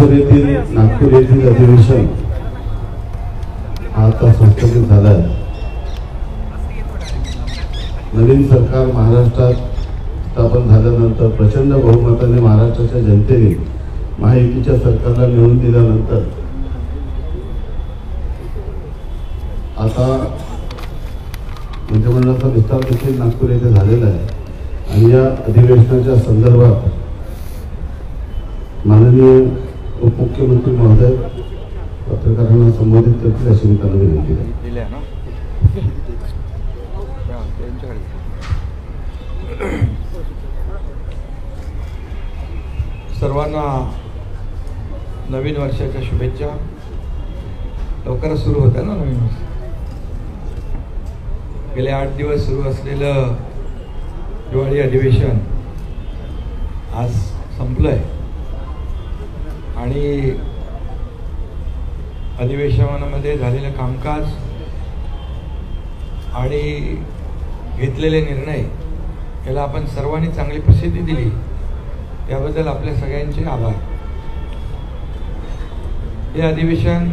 विधानसभेतील नागपूर येथील अधिवेशन आता संस्थगित झालं आहे। नवीन सरकार महाराष्ट्रात स्थापन झाल्यानंतर प्रचंड बहुमताने महाराष्ट्राच्या जनतेने महायुतीच्या सरकारला निवडून दिल्यानंतर आता मंत्रिमंडळाचा विस्तार देखील नागपूर येथे झालेला आहे आणि या अधिवेशनाच्या संदर्भात माननीय उपमुख्यमंत्री महोदय पत्रकारांना संबोधित करतील अशी मी त्यांना विनंती करतो। सर्वांना नवीन वर्षाच्या शुभेच्छा। लवकरच सुरू होतं ना नवीन वर्ष। गेले 8 दिवस सुरू असलेलं दिवाळी अधिवेशन आज संपलंय आणि अधिवेशनामध्ये झालेलं कामकाज आणि घेतलेले निर्णय याला आपण सर्वांनी चांगली प्रसिद्धी दिली, त्याबद्दल आपल्या सगळ्यांचे आभार। हे अधिवेशन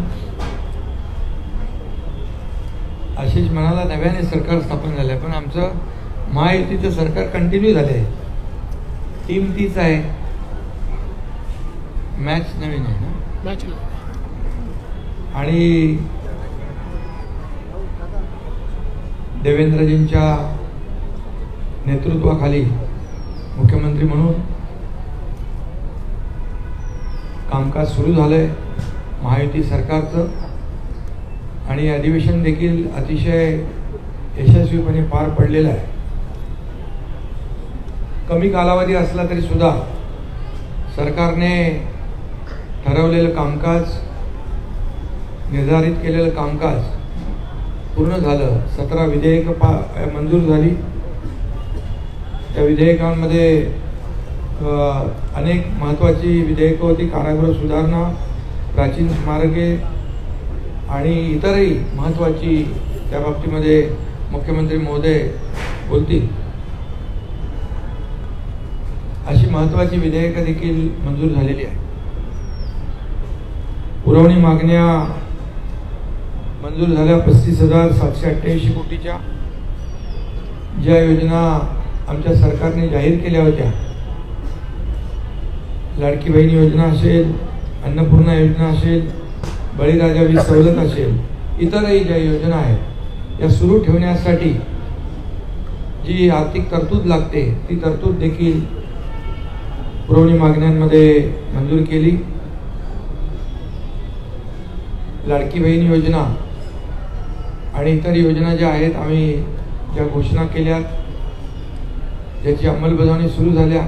आशिष म्हणाला नव्याने सरकार स्थापन झालंय, पण आमचं महायुतीचं सरकार कंटिन्यू झालंय। टीम तीच आहे, मॅच नवीन आहे ना। आणि देवेंद्रजींच्या नेतृत्वाखाली मुख्यमंत्री म्हणून कामकाज सुरू झालंय महायुती सरकारचं आणि अधिवेशन देखील अतिशय यशस्वीपणे पार पडलेलं आहे। कमी कालावधी असला तरी सुद्धा सरकारने ठरवलेलं कामकाज, निर्धारित केलेलं कामकाज पूर्ण झालं। 17 विधेयकं मंजूर झाली। त्या विधेयकांमध्ये अनेक महत्त्वाची विधेयकं होती। कारागृह सुधारणा, प्राचीन स्मारके आणि इतरही महत्त्वाची त्या बाबतीमध्ये मुख्यमंत्री महोदय बोलतील अशी महत्त्वाची विधेयकं देखील मंजूर झालेली आहे। पुरवणी मागण्या मंजूर झाल्या 35,788 कोटीच्या। ज्या योजना आमच्या सरकारने जाहीर केल्या होत्या, लाडकी बहीण योजना असेल, अन्नपूर्णा योजना असेल, बळीराजा वीज सवलत असेल, इतरही ज्या योजना आहेत या सुरू ठेवण्यासाठी जी आर्थिक तरतूद लागते ती तरतूद देखील पुरवणी मागण्यांमध्ये मंजूर केली। लाडकी बहीण योजना आणि इतर योजना ज्या आहेत, आम्ही ज्या घोषणा केल्या, ज्याची अंमलबजावणी सुरू झाल्या,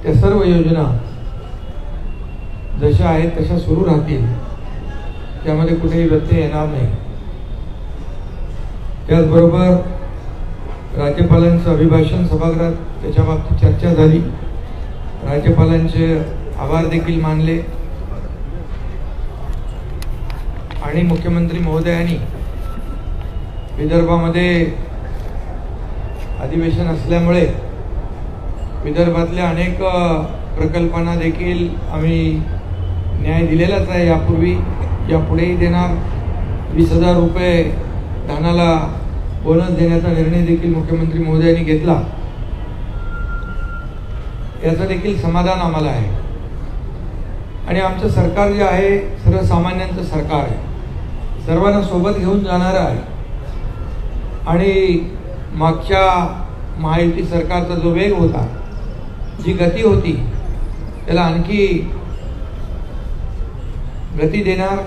त्या सर्व योजना जशा आहेत तशा सुरू राहतील, त्यामध्ये कुठेही व्यत्यय येणार नाही। त्याचबरोबर राज्यपालांचं अभिभाषण सभागृहात त्याच्या बाबतीत चर्चा झाली। राज्यपालांचे आभार देखील मानले आणि मुख्यमंत्री महोदयांनी विदर्भामध्ये अधिवेशन असल्यामुळे विदर्भातल्या अनेक प्रकल्पांना देखील आम्ही न्याय दिलेलाच आहे। यापूर्वी यापुढेही देणार। 20,000 रुपये धानाला बोनस देण्याचा निर्णय देखील मुख्यमंत्री महोदयांनी घेतला, याचं देखील समाधान आम्हाला आहे। आणि आमचं सरकार जे आहे सर्वसामान्यांचं सरकार आहे, सर्वांना सोबत घेऊन जाणारं आहे। आणि मागच्या महायुती सरकारचा जो वेग होता, जी गती होती, त्याला आणखी गती देणार,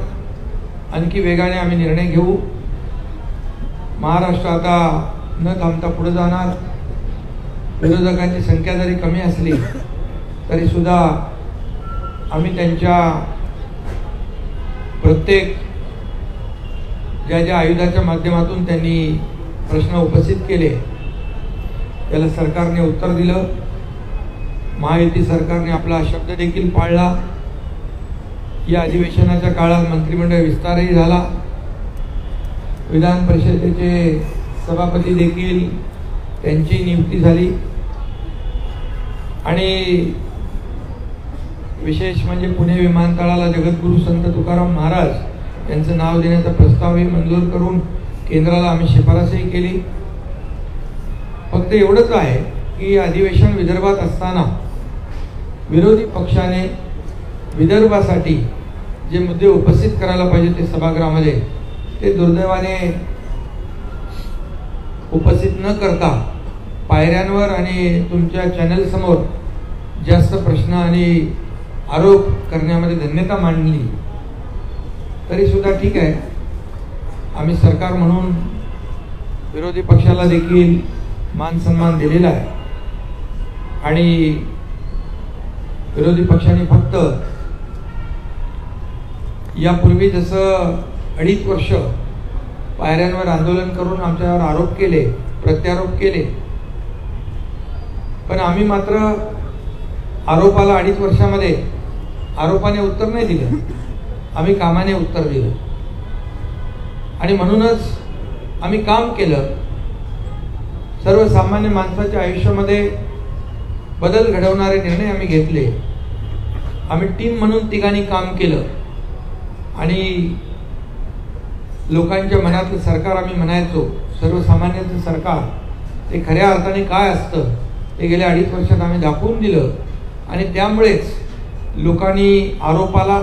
आणखी वेगाने आम्ही निर्णय घेऊ। महाराष्ट्र आता न थांबता पुढे जाणार। विरोधकांची संख्या जरी कमी असली तरी सुद्धा आम्ही त्यांच्या प्रत्येक ज्या आयुधाच्या माध्यमातून त्यांनी प्रश्न उपस्थित केले त्याला सरकारने उत्तर दिलं। महायुती सरकारने आपला शब्द देखील पाळला। या अधिवेशनाच्या काळात मंत्रिमंडळ विस्तारही झाला। विधान परिषदेचे सभापती देखील त्यांची नियुक्ती झाली आणि विशेष म्हणजे पुणे विमानतळाला जगद्गुरू संत तुकाराम महाराज यांचं नाव देण्याचा प्रस्तावही मंजूर करून केंद्राला आम्ही शिफारसही केली. फक्त एवढंच आहे की अधिवेशन विदर्भात असताना विरोधी पक्षाने विदर्भासाठी जे मुद्दे उपस्थित करायला पाहिजे ते सभागृहामध्ये ते दुर्दैवाने उपस्थित न करता पायऱ्यांवर आणि तुमच्या चॅनल समोर जास्त प्रश्न आणि आरोप करण्यामध्ये धन्यता मांडली. तरी सुद्धा ठीक आहे, आम्ही सरकार म्हणून विरोधी पक्षाला देखील मान सन्मान दिलेला आहे आणि विरोधी पक्षाने फक्त यापूर्वी जसं 2.5 वर्ष पायऱ्यांवर आंदोलन करून आमच्यावर आरोप केले, प्रत्यारोप केले, पण आम्ही मात्र आरोपाला 2.5 वर्षामध्ये आरोपाने उत्तर नाही दिलं, आम्ही कामाने उत्तर दिलं. आणि म्हणूनच आम्ही काम केलं. सर्वसामान्य माणसाच्या आयुष्यामध्ये बदल घडवणारे निर्णय आम्ही घेतले. आम्ही टीम म्हणून तिघांनी काम केलं आणि लोकांच्या मनातलं सरकार आम्ही म्हणायचो, सर्वसामान्यांचं सरकार, ते खऱ्या अर्थाने काय असतं ते गेल्या 2.5 वर्षात आम्ही दाखवून दिलं. आणि त्यामुळेच लोकांनी आरोपाला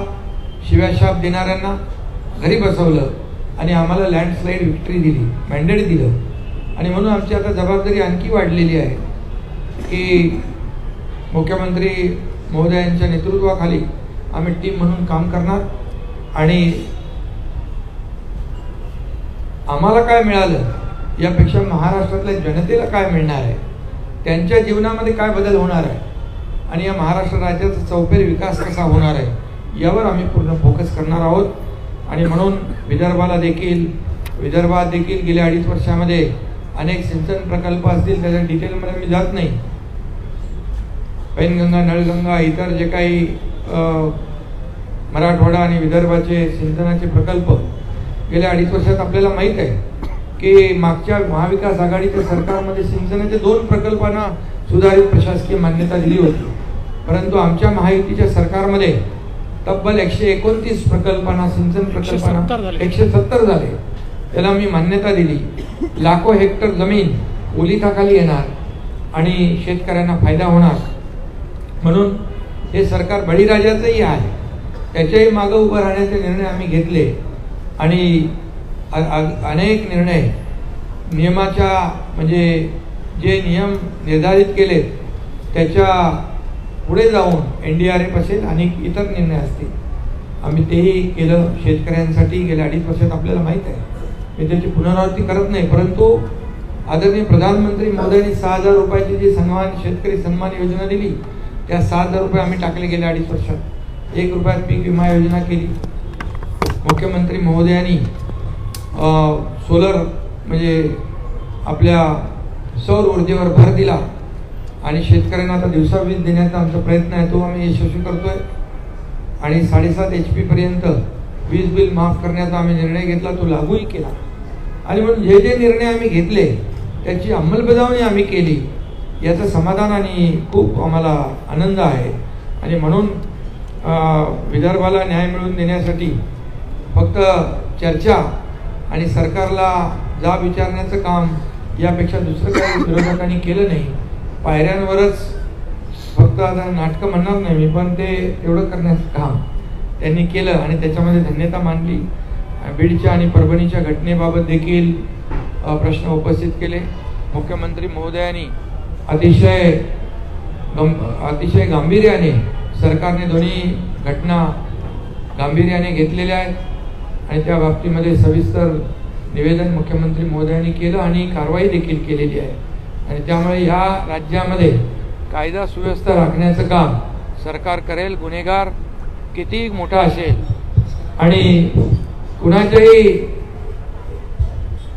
शिव्याशाप देणाऱ्यांना घरी बसवलं आणि आम्हाला लँडस्लाईड विक्ट्री दिली, मॅन्डेट दिलं. आणि म्हणून आमची आता जबाबदारी आणखी वाढलेली आहे की मुख्यमंत्री महोदयांच्या नेतृत्वाखाली आम्ही टीम म्हणून काम करणार आणि आम्हाला काय मिळालं यापेक्षा महाराष्ट्रातल्या जनतेला काय मिळणार आहे, त्यांच्या जीवनामध्ये काय बदल होणार आहे आणि या महाराष्ट्र राज्याचा चौफेर विकास कसा होणार आहे यावर आम्ही पूर्ण फोकस करणार आहोत. आणि म्हणून विदर्भात देखील गेल्या 2.5 वर्षामध्ये अनेक सिंचन प्रकल्प असतील, त्याच्या डिटेलमध्ये मी जात नाही. पैनगंगा, नळगंगा, इतर जे काही मराठवाडा आणि विदर्भाचे सिंचनाचे प्रकल्प गेल्या 2.5 वर्षात आपल्याला माहीत आहे की मागच्या महाविकास आघाडीच्या सरकारमध्ये सिंचनाच्या 2 प्रकल्पांना सुधारित प्रशासकीय मान्यता दिली होती. परंतु आमच्या महायुतीच्या सरकारमध्ये तब्बल 129 प्रकल्पांना, सिंचन प्रकल्पांना 170 झाले, त्याला मी मान्यता दिली. लाखो हेक्टर जमीन ओलिताखाली येणार आणि शेतकऱ्यांना फायदा होणार. म्हणून हे सरकार बळीराजाचंही आहे, त्याच्याही मागं उभं राहण्याचे निर्णय आम्ही घेतले आणि अनेक निर्णय नियमाच्या म्हणजे जे नियम निर्धारित केले त्याच्या पुढे जाऊन NDRF असेल आणि इतर निर्णय असतील, आम्ही तेही केलं शेतकऱ्यांसाठी. गेल्या 2.5 वर्षात आपल्याला माहीत आहे, मी त्याची पुनरावृत्ती करत नाही, परंतु आदरणीय प्रधानमंत्री महोदयांनी 6,000 रुपयाची जी शेतकरी सन्मान योजना दिली त्या 6,000 रुपये आम्ही टाकले गेल्या 2.5 वर्षात. 1 रुपयात पीक विमा योजना केली. मुख्यमंत्री महोदयांनी सोलर म्हणजे आपल्या सौर ऊर्जेवर भर दिला आणि शेतकऱ्यांना आता दिवसा वीज देण्याचा आमचा प्रयत्न आहे, तो आम्ही यशस्वी करतोय. आणि 7.5 HP पर्यंत वीज बिल माफ करण्याचा आम्ही निर्णय घेतला, तो लागूही केला. आणि म्हणून जे जे निर्णय आम्ही घेतले त्याची अंमलबजावणी आम्ही केली, याचं समाधान आणि खूप आम्हाला आनंद आहे. आणि म्हणून विदर्भाला न्याय मिळवून देण्यासाठी फक्त चर्चा आणि सरकारला जाब विचारण्याचं काम यापेक्षा दुसरं काही विरोधकांनी केलं नाही. पायऱ्यांवरच फक्त आता नाटकं म्हणणार नाही मी, पण ते एवढं करण्याचं काम त्यांनी केलं आणि त्याच्यामध्ये धन्यता मानली. बीडच्या आणि परभणीच्या घटनेबाबत देखील प्रश्न उपस्थित केले. मुख्यमंत्री महोदयांनी अतिशय गांभीर्याने सरकारने दोन्ही घटना गांभीर्याने घेतलेल्या आहेत आणि त्या बाबतीमध्ये सविस्तर निवेदन मुख्यमंत्री महोदयांनी केलं आणि कारवाई देखील केलेली आहे. आणि त्यामुळे या राज्यामध्ये कायदा सुव्यवस्था राखण्याचं काम सरकार करेल. गुन्हेगार किती मोठा असेल आणि कुणाच्याही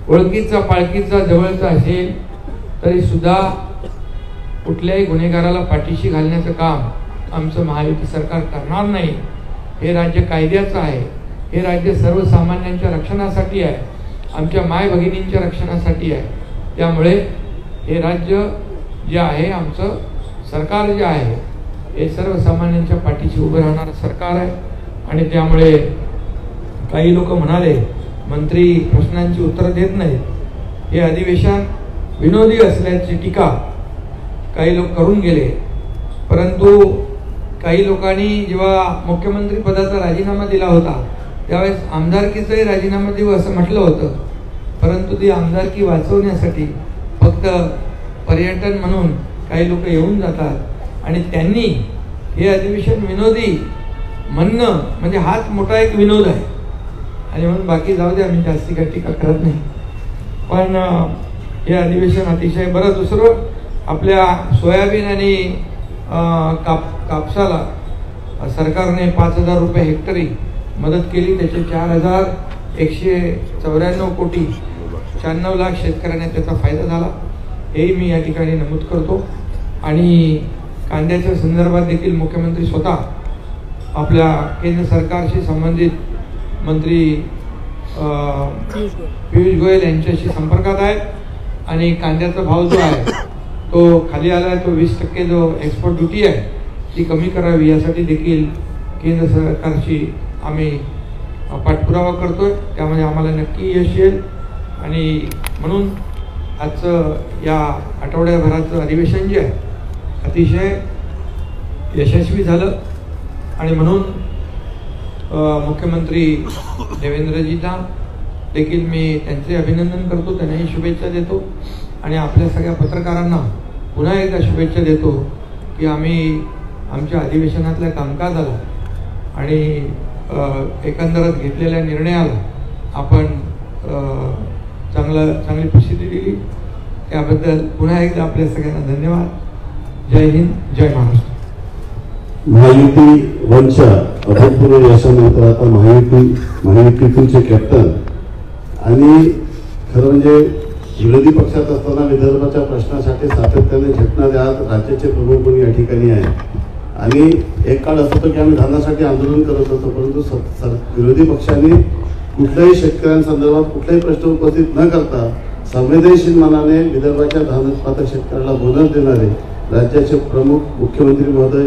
ओळखीचा पाळखीचा जवळचा असेल तरी सुद्धा कुठल्याही गुन्हेगाराला पाठीशी घालण्याचं काम आमचं महायुती सरकार करणार नाही. हे राज्य कायद्याचं आहे, हे राज्य सर्वसामान्यांच्या रक्षणासाठी आहे, आमच्या माय भगिनींच्या रक्षणासाठी आहे. त्यामुळे हे राज्य जे आहे, आमचं सरकार जे आहे, हे सर्वसामान्यांच्या पाठीशी उभं राहणारं सरकार आहे. आणि त्यामुळे काही लोक म्हणाले मंत्री प्रश्नांची उत्तरं देत नाहीत, हे अधिवेशन विनोदी असल्याची टीका काही लोक करून गेले. परंतु काही लोकांनी जेव्हा मुख्यमंत्री पदाचा राजीनामा दिला होता त्यावेळेस आमदारकीचाही राजीनामा देऊ असं म्हटलं होतं. परंतु ती आमदारकी वाचवण्यासाठी फक्त पर्यटन म्हणून काही लोक येऊन जातात आणि त्यांनी हे अधिवेशन विनोदी म्हणणं म्हणजे हाच मोठा एक विनोद आहे. आणि म्हणून बाकी जाऊ द्या, मी जास्ती काही टीका करत नाही. पण हे अधिवेशन अतिशय बरं. दुसरं, आपल्या सोयाबीन आणि कापसाला सरकारने 5,000 रुपये हेक्टरी मदत केली. त्याचे 4,194 कोटी 96 लाख शेतकऱ्यांना त्याचा फायदा झाला, हेही मी या ठिकाणी नमूद करतो. आणि कांद्याच्या संदर्भात देखील मुख्यमंत्री स्वतः आपल्या केंद्र सरकारशी संबंधित मंत्री पियुष गोयल यांच्याशी संपर्कात आहेत आणि कांद्याचा भाव जो आहे तो खाली आला आहे. तो 20% जो एक्सपोर्ट ड्युटी आहे ती कमी करावी यासाठी देखील केंद्र सरकारशी आम्ही पाठपुरावा करतोय. त्यामध्ये आम्हाला नक्की यश येईल. आणि म्हणून आजचं या आठवड्याभराचं अधिवेशन जे आहे अतिशय यशस्वी झालं. आणि म्हणून मुख्यमंत्री देवेंद्रजींना देखील मी त्यांचे अभिनंदन करतो, त्यांनाही शुभेच्छा देतो. आणि आपल्या सगळ्या पत्रकारांना पुन्हा एकदा शुभेच्छा देतो की आम्ही आमच्या अधिवेशनातल्या कामकाजाला आणि एकंदरच घेतलेल्या निर्णयाला आपण चांगली प्रसिद्धी दिली. त्याबद्दल पुन्हा एकदा आपल्या सगळ्यांना धन्यवाद. जय हिंद, जय महाराष्ट्र. महायुती वंशा अभूतपूर्व यशानंतर आता महायुतीचे कॅप्टन आणि खरं म्हणजे विरोधी पक्षात असताना विदर्भाच्या प्रश्नासाठी सातत्याने झटणारे आज राज्याचे प्रमुख म्हणून या ठिकाणी आहे. आणि एक काळ असं होतं की आम्ही धानासाठी आंदोलन करत होतो, परंतु विरोधी पक्षांनी कुठल्याही शेतकऱ्यांसंदर्भात कुठलाही प्रश्न उपस्थित न करता संवेदनशील मनाने विदर्भाच्या धान उत्पादक शेतकऱ्याला बोनस देणारे राज्याचे प्रमुख मुख्यमंत्री महोदय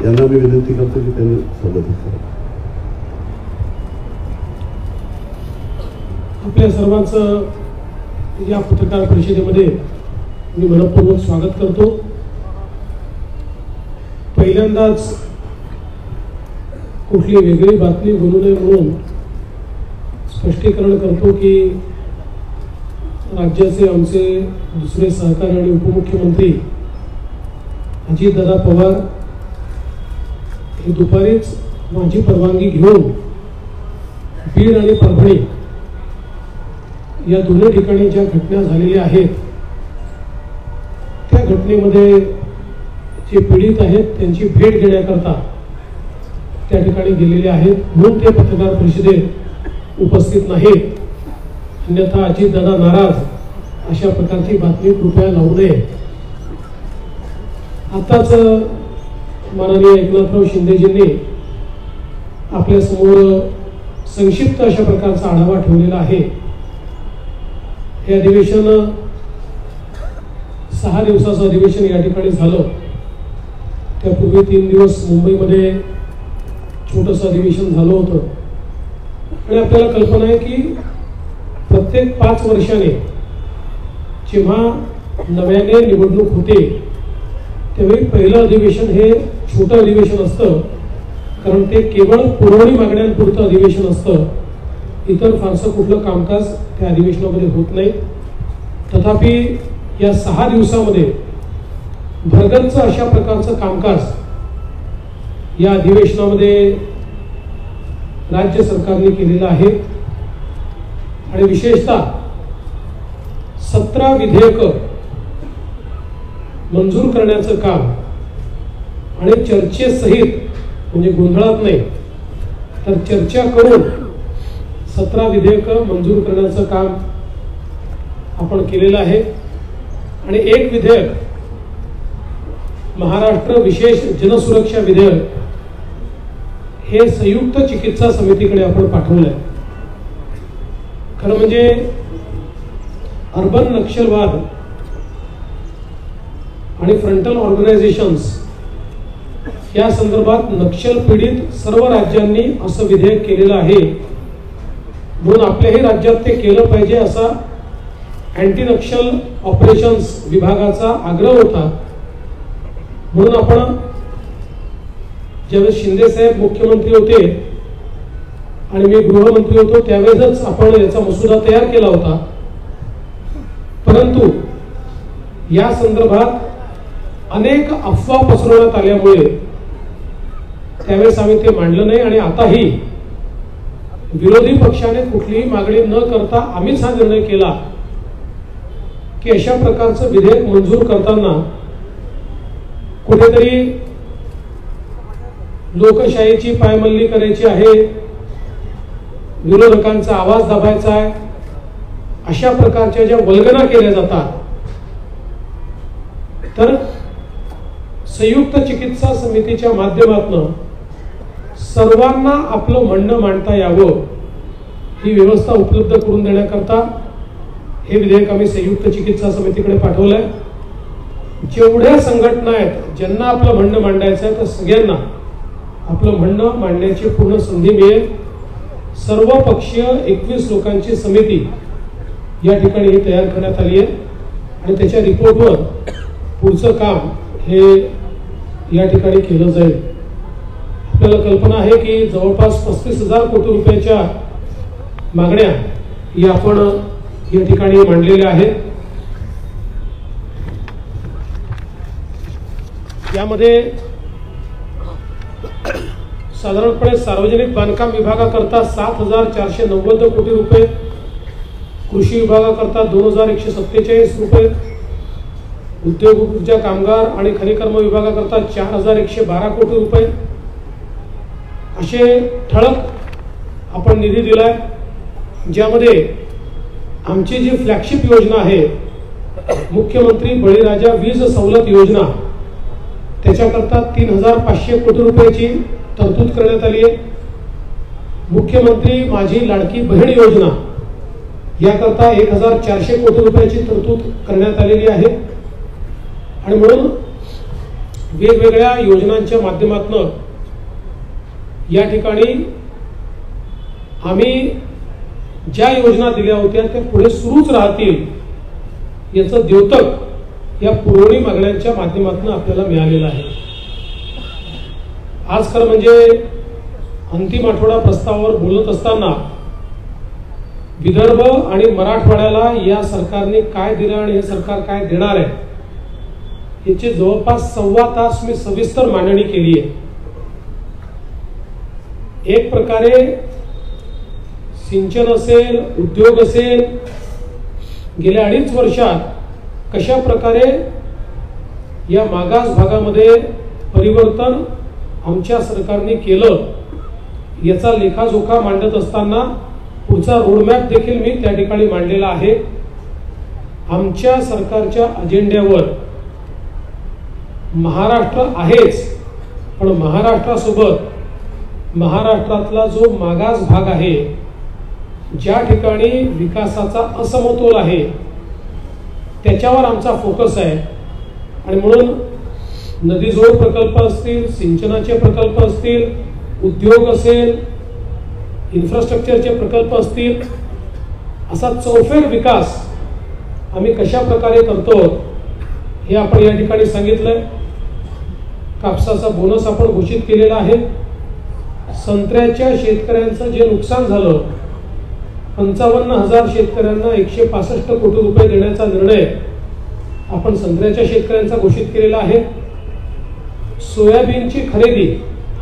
यांना मी विनंती करतो की त्यांनी संबोधित करावं. आपल्या सर्वांचं या पत्रकार परिषदेमध्ये मी मनपूर्वक स्वागत करतो. पहिल्यांदाच कुठली वेगळी बातमी बनू नये म्हणून स्पष्टीकरण करतो की राज्याचे आमचे दुसरे सहकारी आणि उपमुख्यमंत्री अजितदादा पवार हे दुपारीच माझी परवानगी घेऊन बीड आणि परभणी या दोन्ही ठिकाणी ज्या घटना झालेल्या आहेत त्या घटनेमध्ये जे पीडित आहेत त्यांची भेट घेण्याकरता त्या ठिकाणी गेलेले आहेत, म्हणून ते पत्रकार परिषदेत उपस्थित नाहीत. अन्यथा अजितदादा नाराज अशा प्रकारची बातमी कृपया लावू नये. आताच माननीय एकनाथराव शिंदेजींनी आपल्या समोर संक्षिप्त अशा प्रकारचा आढावा ठेवलेला आहे. हे अधिवेशन 6 दिवसाचं अधिवेशन या ठिकाणी झालं. त्यापूर्वी 3 दिवस मुंबईमध्ये छोटंसं अधिवेशन झालं होतं. आणि आपल्याला कल्पना आहे की प्रत्येक 5 वर्षाने जेव्हा नव्याने निवडणूक होते त्यावेळी पहिलं अधिवेशन हे छोटं अधिवेशन असतं, कारण ते केवळ पुरवणी मागण्यांपुरतं अधिवेशन असतं. इतर फारसं कुठलं कामकाज त्या अधिवेशनामध्ये होत नाही. तथापि या 6 दिवसामध्ये भरगच्च अशा प्रकारचं कामकाज या अधिवेशनामध्ये राज्य सरकारने केलेलं आहे. आणि विशेषतः 17 विधेयकं मंजूर करण्याचं काम आणि चर्चेसहित म्हणजे गोंधळात नाही तर चर्चा करून 17 विधेयकं मंजूर करण्याचं काम आपण केलेलं आहे. आणि एक विधेयक महाराष्ट्र विशेष जनसुरक्षा विधेयक हे संयुक्त चिकित्सा समितीकडे आपण पाठवलंय. खरं म्हणजे अर्बन नक्षलवाद आणि फ्रंटल ऑर्गनायझेशन्स या संदर्भात नक्षल पीडित सर्व राज्यांनी असं विधेयक केलेलं आहे, म्हणून आपल्याही राज्यात ते केलं पाहिजे असा अँटी नक्षल ऑपरेशन्स विभागाचा आग्रह होता. म्हणून आपण ज्यावेळेस शिंदे साहेब मुख्यमंत्री होते आणि मी गृहमंत्री होतो त्यावेळेसच आपण याचा मसुदा तयार केला होता. परंतु या संदर्भात अनेक अफवा पसरवण्यात आल्यामुळे त्यावेळेस आम्ही ते मांडलं नाही आणि आताही विरोधी पक्षाने कुठलीही मागणी न करता आम्हीच हा निर्णय केला की अशा प्रकारचं विधेयक मंजूर करताना कुठेतरी लोकशाहीची पायमल्ली करायची आहे, विरोधकांचा आवाज दाबायचा आहे, अशा प्रकारच्या ज्या वल्गना केल्या जातात, तर संयुक्त चिकित्सा समितीच्या माध्यमातून सर्वांना आपलं म्हणणं मांडता यावं ही व्यवस्था उपलब्ध करून देण्याकरता हे विधेयक आम्ही संयुक्त चिकित्सा समितीकडे पाठवलंय. जेवढ्या संघटना आहेत ज्यांना आपलं म्हणणं मांडायचं आहे त्या सगळ्यांना आपलं म्हणणं मांडण्याची पूर्ण संधी मिळेल. सर्व पक्षीय 21 लोकांची समिती या ठिकाणी ही तयार करण्यात आली आहे आणि त्याच्या रिपोर्टवर पुढचं काम हे या ठिकाणी केलं जाईल. आपल्याला कल्पना आहे की जवळपास 35,000 कोटी रुपयाच्या मागण्या या आपण या ठिकाणी मांडलेल्या आहेत. यामध्ये साधारणपणे सार्वजनिक बांधकाम विभागाकरता 7,490 कोटी रुपये, कृषी विभागाकरता 2,147 रुपये, उद्योग ऊर्जा कामगार आणि खनिकर्म विभागाकरता 4,112 कोटी रुपये असे ठळक आपण निधी दिलाय. ज्यामध्ये आमची जी फ्लॅगशिप योजना आहे मुख्यमंत्री बळीराजा वीज सवलत योजना त्याच्याकरता 3,500 कोटी रुपयाची तरतूद करण्यात आली आहे. मुख्यमंत्री माझी लाडकी बहीण योजना याकरता 1,400 कोटी रुपयाची तरतूद करण्यात आलेली आहे. आणि म्हणून वेगवेगळ्या योजनांच्या माध्यमातून या ठिकाणी आम्ही ज्या योजना दिल्या होत्या त्या पुढे सुरूच राहतील याचं द्योतक या पुरवणी मागण्यांच्या माध्यमातून आपल्याला मिळालेलं आहे. आज खरं म्हणजे अंतिम आठवडा प्रस्तावावर बोलत असताना विदर्भ आणि मराठवाड्याला या सरकारने काय दिलं आणि हे सरकार काय देणार आहे याची जवळपास 1.25 तास मी सविस्तर मांडणी केली आहे. एक प्रकारे सिंचन असेल, उद्योग असेल, गेल्या 2.5 वर्षात कशा प्रकारे या मागास भागामध्ये परिवर्तन आमच्या सरकारने केलं याचा लेखाजोखा मांडत असताना पुढचा रोडमॅप देखील मी त्या ठिकाणी मांडलेला आहे. आमच्या सरकारच्या अजेंड्यावर महाराष्ट्र आहेच, पण महाराष्ट्रासोबत महाराष्ट्रातला जो मागास भाग आहे, ज्या ठिकाणी विकासाचा असमतोल आहे, त्याच्यावर आमचा फोकस आहे. आणि म्हणून नदीजोड प्रकल्प असतील, सिंचनाचे प्रकल्प असतील, उद्योग असेल, इन्फ्रास्ट्रक्चरचे प्रकल्प असतील, असा चौफेर विकास आम्ही कशा प्रकारे करतो हे आपण या ठिकाणी सांगितलंय. कापसाचा बोनस आपण घोषित केलेला आहे. संत्र्याच्या शेतकऱ्यांचं जे नुकसान झालं 55,000 शेतकऱ्यांना 165 कोटी रुपये देण्याचा निर्णय आपण संत्र्याच्या शेतकऱ्यांचा घोषित केलेला आहे. सोयाबीनची खरेदी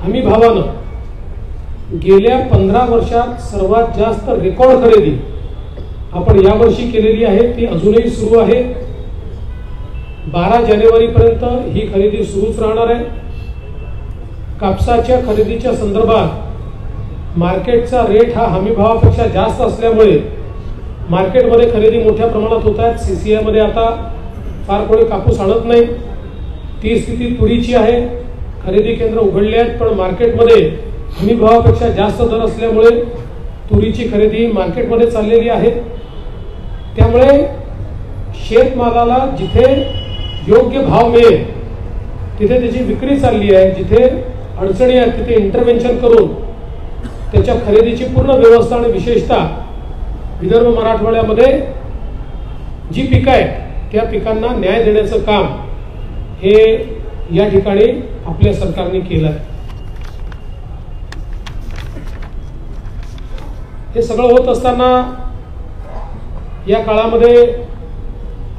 हमी भावानं गेल्या 15 वर्षात सर्वात जास्त रेकॉर्ड खरेदी आपण यावर्षी केलेली आहे. ती अजूनही सुरू आहे. 12 जानेवारीपर्यंत ही खरेदी सुरूच राहणार आहे. कापसाच्या खरेदीच्या संदर्भात मार्केटचा रेट हा हमी भावापेक्षा जास्त असल्यामुळे मार्केटमध्ये खरेदी मोठ्या प्रमाणात होत आहेत. CCI मध्ये आता फार कोणी कापूस आणत नाही. ती स्थिती तुरीची आहे. खरेदी केंद्र उघडले आहेत, पण मार्केटमध्ये हमी भावापेक्षा जास्त दर असल्यामुळे तुरीची खरेदी मार्केटमध्ये चाललेली आहे. त्यामुळे शेतमालाला जिथे योग्य भाव मिळेल तिथे त्याची विक्री चालली आहे, जिथे अडचणी आहेत तिथे इंटरव्हेन्शन करून त्याच्या खरेदीची पूर्ण व्यवस्था आणि विशेषतः विदर्भ मराठवाड्यामध्ये जी पिकं आहेत त्या पिकांना न्याय देण्याचं काम हे या ठिकाणी आपल्या सरकारने केलं आहे. हे सगळं होत असताना या काळामध्ये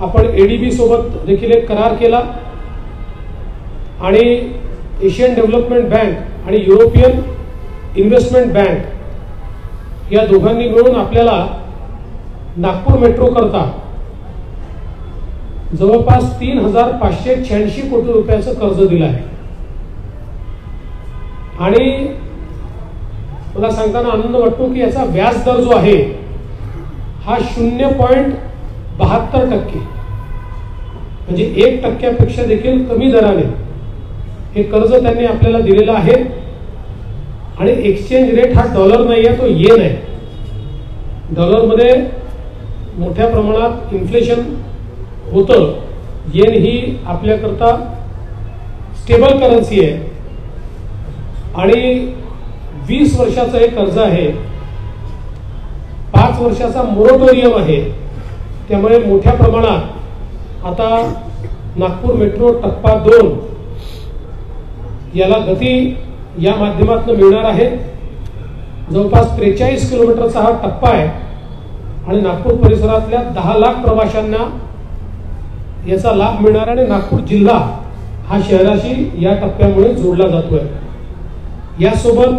आपण ADB सोबत देखील एक करार केला आणि एशियन डेव्हलपमेंट बँक आणि युरोपियन इन्व्हेस्टमेंट बँक या दोघांनी मिळून आपल्याला नागपूर मेट्रो करता जवळपास 3,586 कोटी रुपयाचं कर्ज दिलं आहे. आणि मला सांगताना आनंद वाटतो की याचा व्याज दर जो आहे हा 0.72%, म्हणजे 1% देखील कमी दराने हे कर्ज त्यांनी आपल्याला दिलेलं आहे. आणि एक्सचेंज रेट हा डॉलर नाही आहे, तो येन आहे. डॉलरमध्ये मोठ्या प्रमाणात इन्फ्लेशन होतं. येन ही आपल्याकरता स्टेबल करन्सी आहे आणि 20 वर्षाचं हे कर्ज आहे. 5 वर्षाचा मोरटोरियम आहे. त्यामुळे मोठ्या प्रमाणात आता नागपूर मेट्रो टप्पा 2 याला गती या माध्यमातून मिळणार आहे. जवळपास 43 किलोमीटरचा हा टप्पा आहे आणि नागपूर परिसरातल्या 10 लाख प्रवाशांना याचा लाभ मिळणार आणि नागपूर जिल्हा हा शहराशी या टप्प्यामुळे जोडला जातोय. यासोबत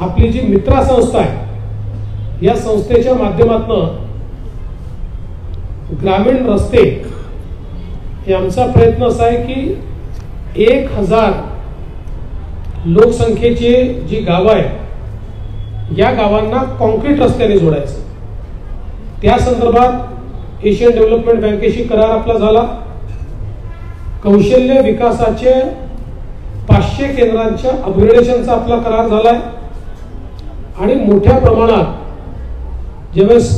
आपली जी मित्रा संस्था आहे या संस्थेच्या माध्यमातून ग्रामीण रस्ते हे आमचा प्रयत्न असा आहे की 1000 लोकसंख्येची जी गावं आहेत या गावांना कॉन्क्रीट रस्त्याने जोडायचं. त्या संदर्भात एशियन डेव्हलपमेंट बँकेशी करार आपला झाला. कौशल्य विकासाचे 500 केंद्रांच्या अपग्रेडेशनचा आपला करार झालाय. आणि मोठ्या प्रमाणात ज्यावेळेस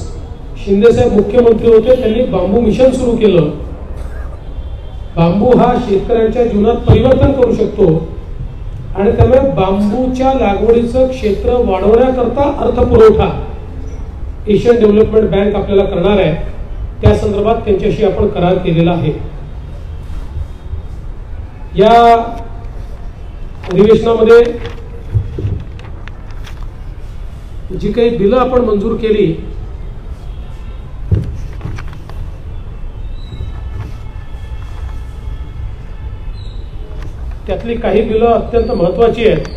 शिंदेसाहेब मुख्यमंत्री होते त्यांनी बांबू मिशन सुरू केलं. बांबू हा शेतकऱ्यांच्या जीवनात परिवर्तन करू शकतो आणि त्यामुळे बांबूच्या लागवडीचं क्षेत्र वाढवण्याकरता अर्थपुरवठा एशियन डेव्हलपमेंट बँक आपल्याला करणार आहे. त्या संदर्भात त्यांच्याशी आपण करार केलेला आहे. या अधिवेशनामध्ये जी काही बिलं आपण मंजूर केली त्यातली काही बिलं अत्यंत महत्त्वाची आहेत,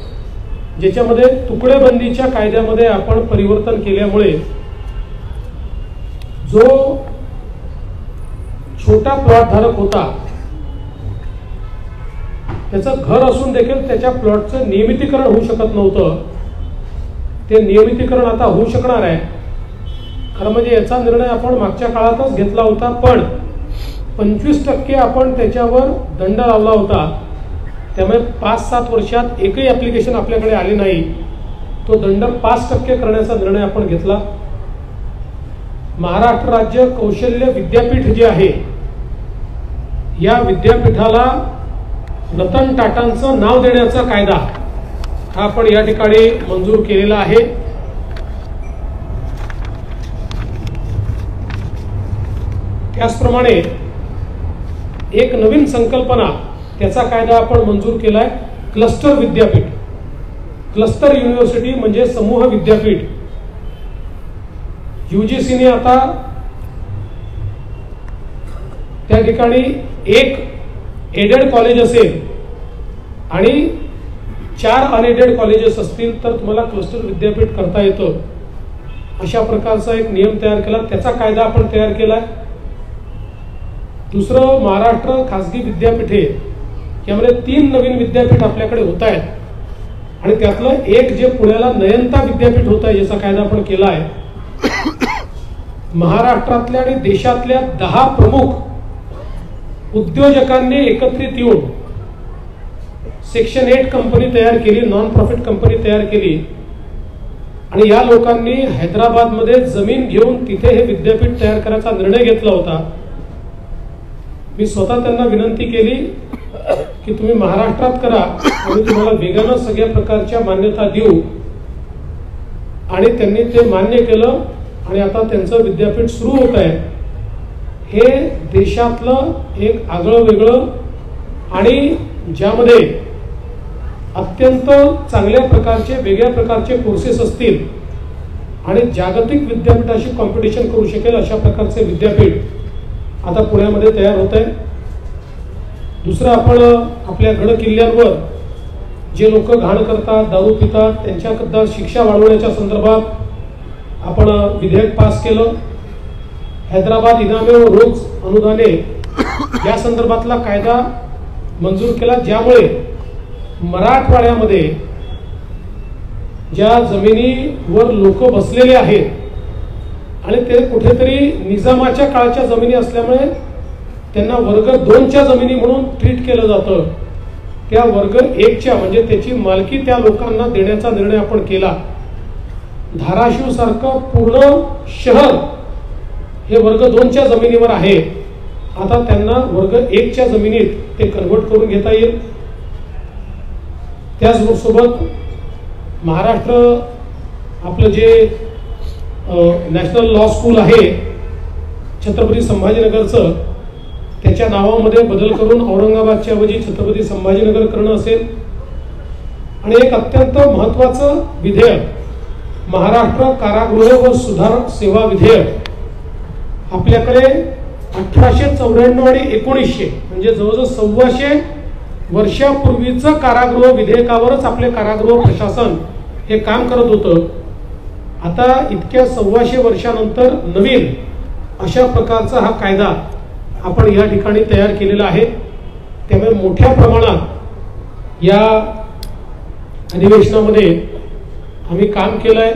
ज्याच्यामध्ये तुकडेबंदीच्या कायद्यामध्ये आपण परिवर्तन केल्यामुळे जो छोटा प्लॉट धारक होता त्याचं घर असून देखील त्याच्या प्लॉटचं नियमितीकरण होऊ शकत नव्हतं, ते नियमितीकरण आता होऊ शकणार आहे. खरं म्हणजे याचा निर्णय आपण मागच्या काळातच घेतला होता, पण 25% आपण त्याच्यावर दंड लावला होता. त्यामुळे 5-7 वर्षात एकही ऍप्लिकेशन आपल्याकडे आली नाही. तो दंड 5% करण्याचा निर्णय आपण घेतला. महाराष्ट्र राज्य कौशल्य विद्यापीठ जे आहे या विद्यापीठाला रतन टाटांचं नाव देण्याचा कायदा हा आपण या ठिकाणी मंजूर केलेला आहे. त्याचप्रमाणे एक नवीन संकल्पना त्याचा कायदा आपण मंजूर केलाय, क्लस्टर विद्यापीठ. क्लस्टर युनिव्हर्सिटी म्हणजे समूह विद्यापीठ. UGCने आता त्या ठिकाणी एक एडेड कॉलेज असेल आणि 4 अनएडेड कॉलेजेस असतील तर तुम्हाला क्लस्टर विद्यापीठ करता येतं, अशा प्रकारचा एक नियम तयार केला. त्याचा कायदा आपण तयार केलाय. दुसरं, महाराष्ट्र खासगी विद्यापीठे यामध्ये 3 नवीन विद्यापीठ आपल्याकडे होत आहेत आणि त्यातलं एक जे पुण्याला नयनता विद्यापीठ होत आहे याचा कायदा आपण केला आहे. महाराष्ट्रातल्या आणि देशातल्या 10 प्रमुख उद्योजकांनी एकत्रित येऊन सेक्शन 8 कंपनी तयार केली, नॉन प्रॉफिट कंपनी तयार केली आणि या लोकांनी हैदराबादमध्ये जमीन घेऊन तिथे हे विद्यापीठ तयार करायचा निर्णय घेतला होता. मी स्वतः त्यांना विनंती केली की तुम्ही महाराष्ट्रात करा आणि तुम्हाला वेगानं सगळ्या प्रकारच्या मान्यता देऊ, आणि त्यांनी ते मान्य केलं आणि आता त्यांचं विद्यापीठ सुरू होत आहे. हे देशातलं एक आगळं वेगळं आणि ज्यामध्ये अत्यंत चांगल्या प्रकारचे वेगळ्या प्रकारचे कोर्सेस असतील आणि जागतिक विद्यापीठाशी कॉम्पिटिशन करू शकेल अशा प्रकारचे विद्यापीठ आता पुण्यामध्ये तयार होत आहे. दुसरं, आपण आपल्या गड किल्ल्यांवर जे लोक घाण करतात, दारू पितात, त्यांच्याकरता शिक्षा वाढवण्याच्या संदर्भात आपण विधेयक पास केलं. हैदराबाद इनामे व रोज अनुदाने या संदर्भातला कायदा मंजूर केला, ज्यामुळे मराठवाड्यामध्ये ज्या जमिनीवर लोक बसलेले आहेत आणि ते कुठेतरी निजामाच्या काळाच्या जमिनी असल्यामुळे त्यांना वर्ग 2च्या जमिनी म्हणून ट्रीट केलं जातं, त्या वर्ग 1च्या म्हणजे त्याची मालकी त्या लोकांना देण्याचा निर्णय आपण केला. धाराशिव सारखं पूर्ण शहर हे वर्ग 2च्या जमिनीवर आहे, आता त्यांना वर्ग 1च्या जमिनीत ते कन्व्हर्ट करून घेता येईल. त्याचसोबत महाराष्ट्र आपलं जे नॅशनल लॉ स्कूल आहे छत्रपती संभाजीनगरचं, त्याच्या नावामध्ये बदल करून औरंगाबादच्या ऐवजी छत्रपती संभाजीनगर करणं असेल. आणि एक अत्यंत महत्त्वाचं विधेयक महाराष्ट्र कारागृह व सुधार सेवा विधेयक, आपल्याकडे 1894 आणि 1900 म्हणजे जवळजवळ 125 वर्षापूर्वीचं कारागृह विधेयकावरच आपले कारागृह प्रशासन हे काम करत होतं. आता इतक्या 125 वर्षानंतर नवीन अशा प्रकारचा हा कायदा आपण या ठिकाणी तयार केलेला आहे. त्यामुळे मोठ्या प्रमाणात या अधिवेशनामध्ये आम्ही काम केलं आहे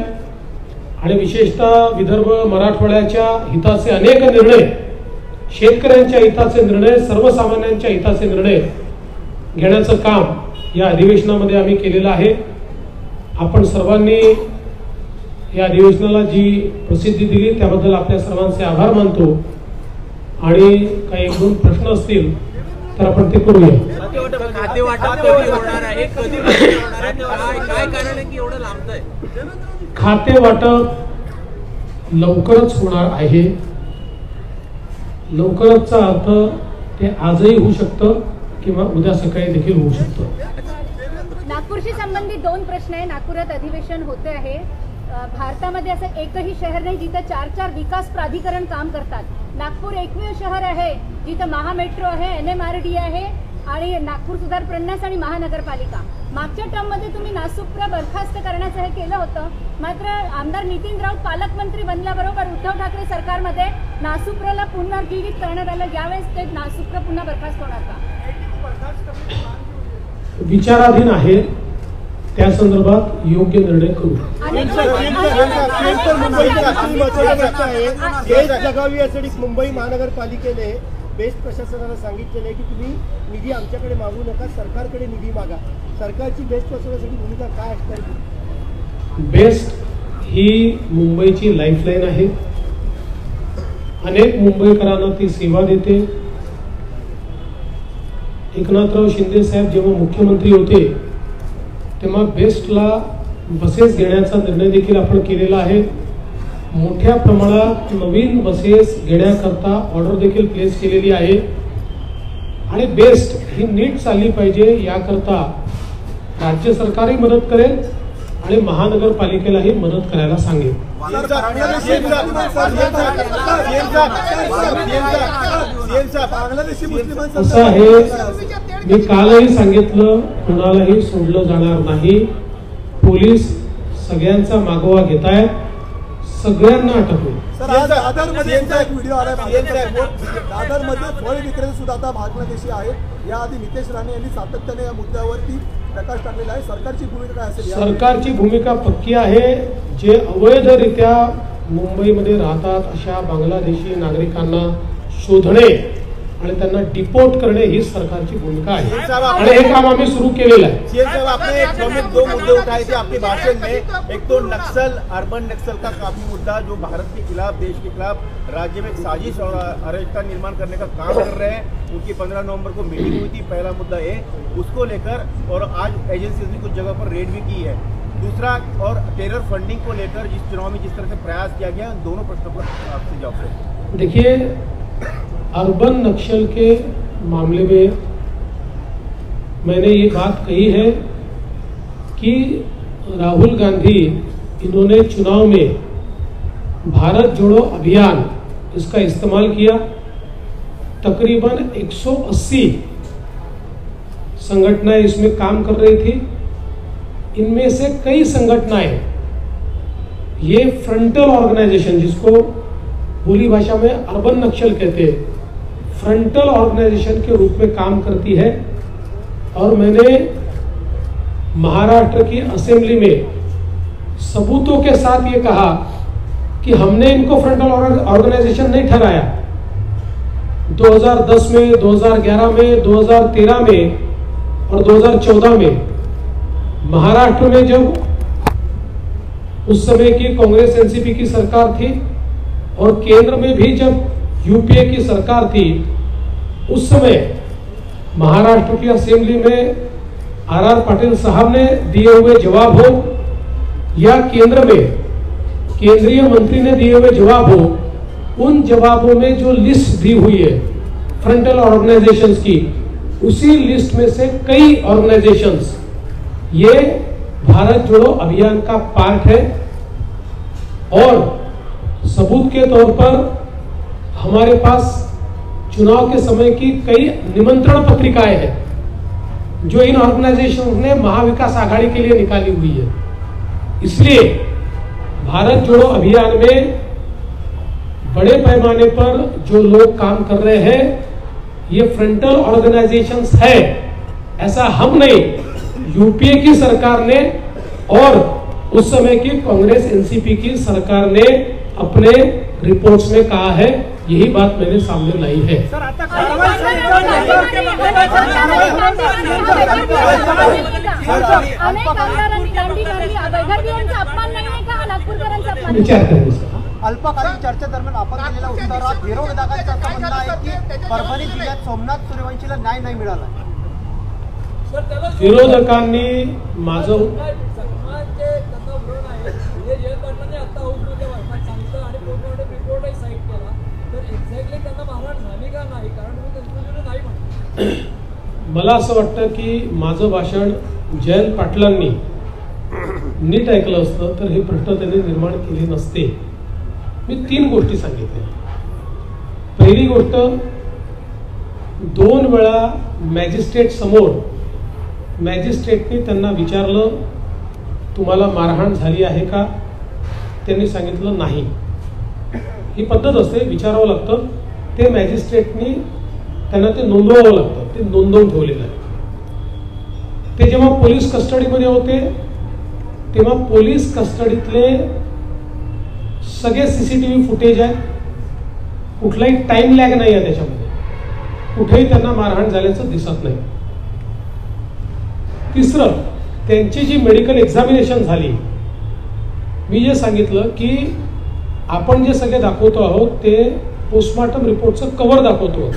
आणि विशेषतः विदर्भ मराठवाड्याच्या हिताचे अनेक निर्णय, शेतकऱ्यांच्या हिताचे निर्णय, सर्वसामान्यांच्या हिताचे निर्णय घेण्याचं काम या अधिवेशनामध्ये आम्ही केलेलं आहे. आपण सर्वांनी या अधिवेशनाला जी प्रसिद्धी दिली त्याबद्दल आपल्या सर्वांचे आभार मानतो. आणि काही 1-2 प्रश्न असतील तर आपण ते करूया. खाते वाटप लवकरच होणार आहे. लवकरचा अर्थ ते आजही होऊ शकतं किंवा उद्या सकाळी देखील होऊ शकतं. नागपूरशी संबंधित 2 प्रश्न आहे. नागपुरात अधिवेशन होते आहे. भारतामध्ये असं एकही शहर नाही जिथं 4-4 विकास प्राधिकरण काम करतात. नागपूर एकमेव शहर आहे जिथं महामेट्रो आहे, NMRD आहे आणि नागपूर सुधार प्रन्यास आणि महानगरपालिका. मागच्या टर्ममध्ये तुम्ही नासुप्रा बरखास्त करण्याचं हे केलं होतं, मात्र आमदार नितीन राऊत पालकमंत्री बनल्याबरोबर उद्धव ठाकरे सरकारमध्ये नासुप्राला पुनर्जीवित करण्यात आलं. यावेळेस ते नासुप्रा पुन्हा बरखास्त होणार का? विचाराधीन आहे, त्या संदर्भात योग्य निर्णय करू. मुंबई महानगरपालिकेने बेस्ट प्रशासनाला सांगितलेलं आहे की तुम्ही निधी आमच्याकडे मागू नका, सरकारकडे निधी मागा. सरकारची बेस्ट प्रशासनासाठी भूमिका काय असणार? बेस्ट ही मुंबईची लाईफलाईन आहे. अनेक मुंबईकरांना ती सेवा देते. एकनाथराव शिंदे साहेब जेव्हा मुख्यमंत्री होते तेव्हा बेस्टला बसेस घेण्याचा निर्णय देखील आपण केलेला आहे. मोठ्या प्रमाणात नवीन बसेस घेण्याकरता ऑर्डर देखील प्लेस केलेली आहे. आणि बेस्ट ही नीट चालली पाहिजे याकरता राज्य सरकारही मदत करेल आणि महानगरपालिकेलाही मदत करायला सांगेल. असं आहे, मी कालही सांगितलं, कुणालाही सोडलं जाणार नाही. पोलीस सगळ्यांचा मागोवा घेत आहेत, सगळ्यांना अटकवू. दादरमध्ये फळ विक्रेते सुद्धा आता बांगलादेशी आहेत. याआधी नितेश राणे यांनी सातत्याने या मुद्द्यावरती प्रकाश टाकलेला आहे. सरकारची भूमिका काय असेल? सरकारची भूमिका पक्की आहे. जे अवैधरित्या मुंबईमध्ये राहतात अशा बांगलादेशी नागरिकांना शोधणे आणि त्यांना डिपोर्ट करणे ही सरकारची भूमिका आहे साहब, आणि हे काम आम्ही सुरू केलेलं आहे। सीएम साहब, आपने एक प्रमुख 2 मुद्दे उठाए थे आपके भाषण में। एक तो नक्सल, अर्बन नक्सल का काफी मुद्दा जो भारत के खिलाफ, देश के खिलाफ राज्य में एक साजिश और अराजकता निर्माण करने का काम कर रहे हैं। उनकी 15 नवंबर को मीटिंग हुई थी, पहला मुद्दा ये उसको लेकर, और आज एजेंसी ने कुछ जगह पर रेड भी की है। दूसरा, और टेरर फंडिंग को लेकर जिस चुनाव में जिस तरह से प्रयास किया गया, उन दोनों प्रश्नों पर आपसे जवाब दें। देखिए, अर्बन नक्सल के मामले में मैंने ये बात कही है कि राहुल गांधी इन्होंने चुनाव में भारत जोड़ो अभियान इसका इस्तेमाल किया। तकरीबन 180 संगठनाएं इसमें काम कर रही थी। इनमें से कई संगठनाएं ये फ्रंटल ऑर्गेनाइजेशन, जिसको बोली भाषा में अर्बन नक्सल कहते हैं, फ्रंटल ऑर्गेनाइजेशन के रूप में काम करती है। और मैंने महाराष्ट्र की असेंबली में सबूतों के साथ ये कहा कि हमने इनको फ्रंटल ऑर्गेनाइजेशन नहीं ठहराया। 2010 में, 2011 में, 2013 में और 2014 में महाराष्ट्र में जब उस समय की कांग्रेस एनसीपी की सरकार थी और केंद्र में भी जब यूपीए की सरकार थी, उस समय महाराष्ट्र की असेंबली में आर पाटिल साहब ने दिए हुए जवाब हो या केंद्र में केंद्रीय मंत्री ने दिए हुए जवाब हो, उन जवाबों में जो लिस्ट दी हुई है फ्रंटल ऑर्गेनाइजेशंस की, उसी लिस्ट में से कई ऑर्गेनाइजेशंस ये भारत जोड़ो अभियान का पार्ट है। और सबूत के तौर पर हमारे पास चुनाव के समय की कई निमंत्रण पत्रिकाएं हैं जो इन ऑर्गेनाइजेशन ने महाविकास आघाड़ी के लिए निकाली हुई है। इसलिए भारत जोड़ो अभियान में बड़े पैमाने पर जो लोग काम कर रहे हैं ये फ्रंटल ऑर्गेनाइजेशंस है, ऐसा हम नहीं, यूपीए की सरकार ने और उस समय की कांग्रेस एनसीपी की सरकार ने अपने रिपोर्ट्स में कहा है। यही बात मैंने सामने लाई है। विचार करें इसका। अल्पकालीन चर्चेदरम्यान आपण दिलेल्या उत्तरात विरोधकांचं असं म्हणणं आहे की परभणी जिल्ह्यात सोमनाथ सूर्यवंशीला न्याय नाही मिळाला। विरोधकांनी माझं मला असं वाटतं की माझं भाषण जयंत पाटलांनी नीट ऐकलं असतं तर हे प्रश्न त्यांनी निर्माण केले नसते। मी 3 गोष्टी सांगितल्या। पहिली गोष्ट, 2 वेळा मॅजिस्ट्रेट समोर मॅजिस्ट्रेटने त्यांना विचारलं तुम्हाला मारहाण झाली आहे का? त्यांनी सांगितलं नाही। ही पद्धत असते, विचारावं लागतं, ते मॅजिस्ट्रेटनी त्यांना ते नोंदवावं लागतं, ते नोंदवून ठेवलेलं आहे। ते जेव्हा पोलीस कस्टडीमध्ये होते तेव्हा पोलीस कस्टडीतले सगळे सीसीटीव्ही फुटेज आहे, कुठलाही टाइम लॅग नाही आहे त्याच्यामध्ये, कुठेही त्यांना मारहाण झाल्याचं दिसत नाही। तिसरं, त्यांची जी मेडिकल एक्झामिनेशन झाली, मी जे सांगितलं की आपण जे सगळे दाखवतो आहोत ते पोस्टमॉर्टम रिपोर्टचं कव्हर दाखवतो,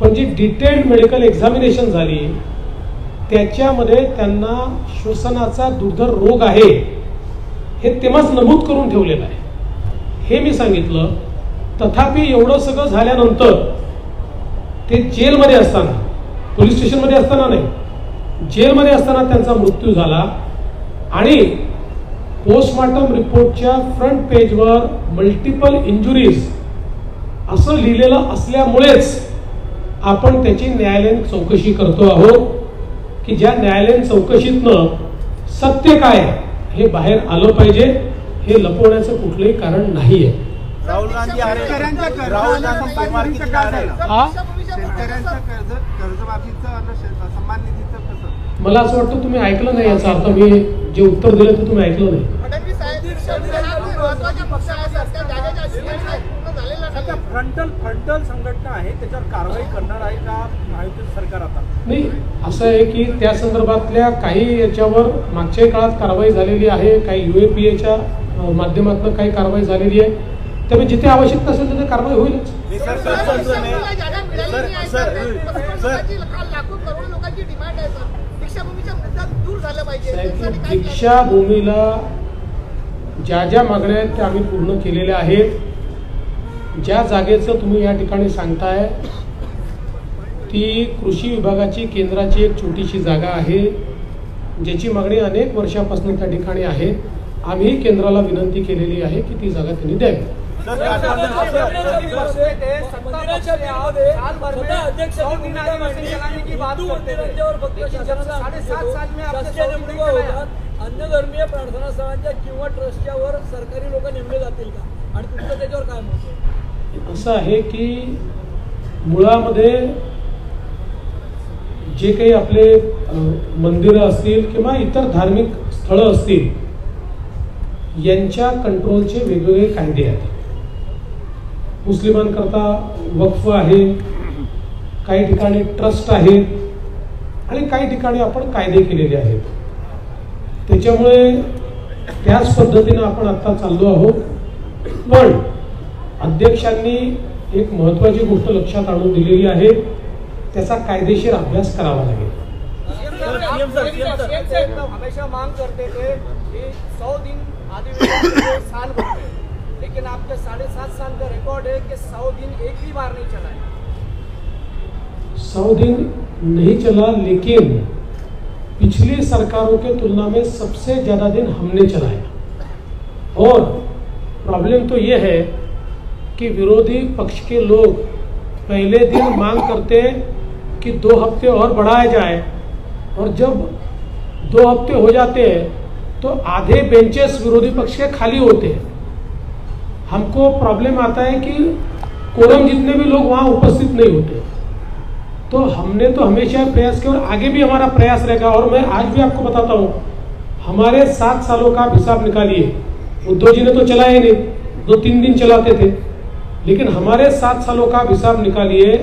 पण जी डिटेल्ड मेडिकल एक्झामिनेशन झाली त्याच्यामध्ये त्यांना श्वसनाचा दुर्धर रोग आहे हे तेव्हाच नमूद करून ठेवलेलं आहे, हे मी सांगितलं। तथापि एवढं सगळं झाल्यानंतर ते जेलमध्ये असताना, पोलीस स्टेशनमध्ये असताना नाही, जेलमध्ये असताना त्यांचा मृत्यू झाला आणि पोस्टमॉर्टम रिपोर्टच्या फ्रंट पेजवर मल्टिपल इंजुरीज असं लिहिलेलं असल्यामुळेच आपण त्याची न्यायालयीन चौकशी करतो आहोत की ज्या न्यायालयीन चौकशीतनं सत्य काय हे बाहेर आलं पाहिजे, हे लपवण्याचं कुठलंही कारण नाहीये। राहुल गांधी मला असं वाटतं तुम्ही ऐकलं नाही, याचा अर्थ मी जे उत्तर दिलं ते तुम्ही ऐकलं नाही। फ्रंटल संघटना आहे त्याच्यावर कारवाई करणार आहे का महायुतीचं सरकार आता? नाही, असं आहे की त्या संदर्भातल्या काही याच्यावर मागच्या काळात कारवाई झालेली आहे, काही UAPAच्या माध्यमातून काही कारवाई झालेली आहे. त्यामुळे जिथे आवश्यकता असेल तिथे कारवाई होईलच. दीक्षाभूमीला ज्या ज्या मागण्या आहेत त्या आम्ही पूर्ण केलेल्या आहेत. ज्या जागेचं तुम्ही या ठिकाणी सांगताय ती कृषी विभागाची केंद्राची एक छोटीशी जागा आहे, ज्याची मागणी अनेक वर्षापासून त्या ठिकाणी आहे. आम्ही केंद्राला विनंती केलेली आहे की ती जागा त्यांनी द्यावी. अन्य धर्मीय प्रार्थना स्थळांच्या किंवा ट्रस्टच्या वर सरकारी लोक नेमले जातील का आणि तुमचं त्याच्यावर काय मत आहे? असं आहे की मुळामध्ये जे काही आपले मंदिरं असतील किंवा इतर धार्मिक स्थळं असतील यांच्या कंट्रोलचे वेगवेगळे कायदे आहेत. मुस्लिमांकरता वक्फ आहे, काही ठिकाणी ट्रस्ट आहेत आणि काही ठिकाणी आपण कायदे केलेले आहेत. त्याच्यामुळे त्याच पद्धतीनं आपण आता चाललो आहोत. पण अध्यक्षांनी एक महत्त्वाची गोष्ट लक्षात आणून दिलेली आहे, त्याचा कायदेशीर अभ्यास करावा लागेल. हमेशा मांग करते थे कि 100 दिन अधिवेशन साल भरते, लेकिन आपके 7.5 साल का रिकॉर्ड है कि 100 दिन एक भी बार नहीं चला है. 100 दिन नहीं चला, लेकिन पिछली सरकारों के तुलना में सबसे ज्यादा दिन हमने चलाया. और प्रॉब्लम तो ये है कि विरोधी पक्ष के लोग पहले दिन मांग करते कि 2 हफ्ते और बढ़ाया जाए, और जब 2 हफ्ते हो जाते हैं तो आधे बेंचेस विरोधी पक्ष के खाली होते हैं. हमको प्रॉब्लम आता है कि कोरम जितने भी लोग वहाँ उपस्थित नहीं होते. तो हमने तो हमेशा प्रयास किया और आगे भी हमारा प्रयास रहेगा. और मैं आज भी आपको बताता हूँ, हमारे 7 सालों का हिसाब निकालिए. उद्धव जी ने तो चलाए नहीं, 2-3 दिन चलाते थे, लेकिन हमारे 7 सालों का हिसाब निकालिए.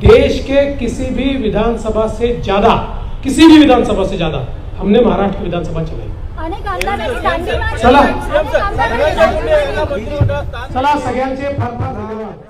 देश के किसी भी विधानसभा से ज्यादा, किसी भी विधानसभा से ज्यादा हमने महाराष्ट्र की विधानसभा चलाई. चला सगळ्यांचे फार फार धन्यवाद.